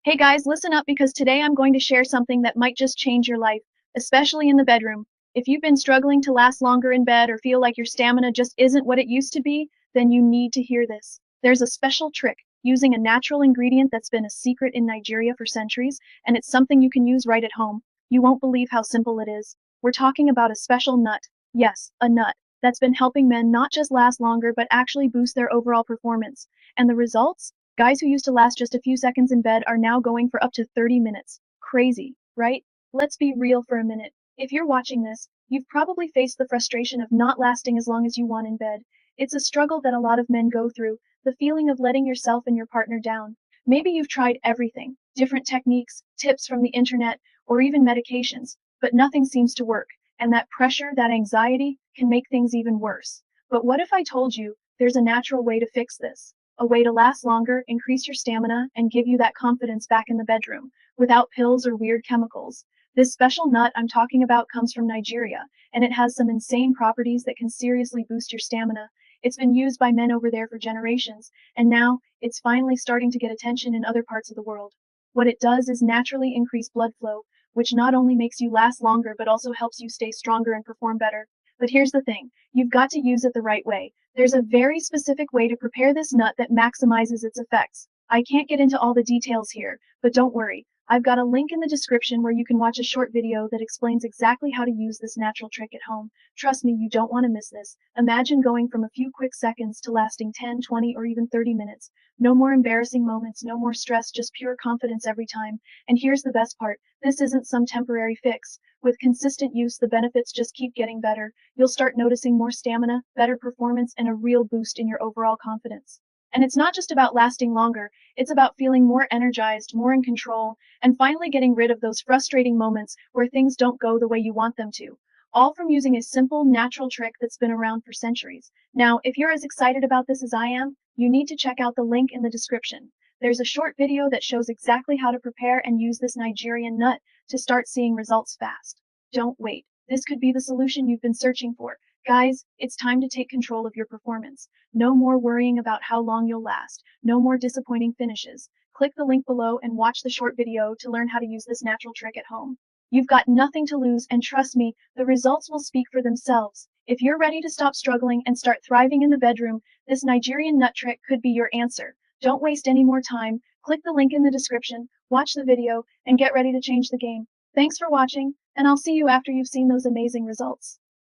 Hey guys, listen up because today I'm going to share something that might just change your life, especially in the bedroom. If you've been struggling to last longer in bed or feel like your stamina just isn't what it used to be, then you need to hear this. There's a special trick using a natural ingredient that's been a secret in Nigeria for centuries, and it's something you can use right at home. You won't believe how simple it is. We're talking about a special nut. Yes, a nut that's been helping men not just last longer but actually boost their overall performance. And the results? Guys who used to last just a few seconds in bed are now going for up to 30 minutes. Crazy, right? Let's be real for a minute. If you're watching this, you've probably faced the frustration of not lasting as long as you want in bed. It's a struggle that a lot of men go through, the feeling of letting yourself and your partner down. Maybe you've tried everything, different techniques, tips from the internet, or even medications, but nothing seems to work, and that pressure, that anxiety, can make things even worse. But what if I told you there's a natural way to fix this? A way to last longer, increase your stamina, and give you that confidence back in the bedroom, without pills or weird chemicals. This special nut I'm talking about comes from Nigeria, and it has some insane properties that can seriously boost your stamina. It's been used by men over there for generations, and now it's finally starting to get attention in other parts of the world. What it does is naturally increase blood flow, which not only makes you last longer but also helps you stay stronger and perform better. But here's the thing, you've got to use it the right way. There's a very specific way to prepare this nut that maximizes its effects. I can't get into all the details here, but don't worry. I've got a link in the description where you can watch a short video that explains exactly how to use this natural trick at home. Trust me, you don't want to miss this. Imagine going from a few quick seconds to lasting 10, 20, or even 30 minutes. No more embarrassing moments, no more stress, just pure confidence every time. And here's the best part, this isn't some temporary fix. With consistent use, the benefits just keep getting better. You'll start noticing more stamina, better performance, and a real boost in your overall confidence. And it's not just about lasting longer, it's about feeling more energized, more in control, and finally getting rid of those frustrating moments where things don't go the way you want them to. All from using a simple, natural trick that's been around for centuries. Now, if you're as excited about this as I am, you need to check out the link in the description. There's a short video that shows exactly how to prepare and use this Nigerian nut to start seeing results fast. Don't wait. This could be the solution you've been searching for. Guys, it's time to take control of your performance. No more worrying about how long you'll last. No more disappointing finishes. Click the link below and watch the short video to learn how to use this natural trick at home. You've got nothing to lose, and trust me, the results will speak for themselves. If you're ready to stop struggling and start thriving in the bedroom, this Nigerian nut trick could be your answer. Don't waste any more time. Click the link in the description, watch the video, and get ready to change the game. Thanks for watching, and I'll see you after you've seen those amazing results.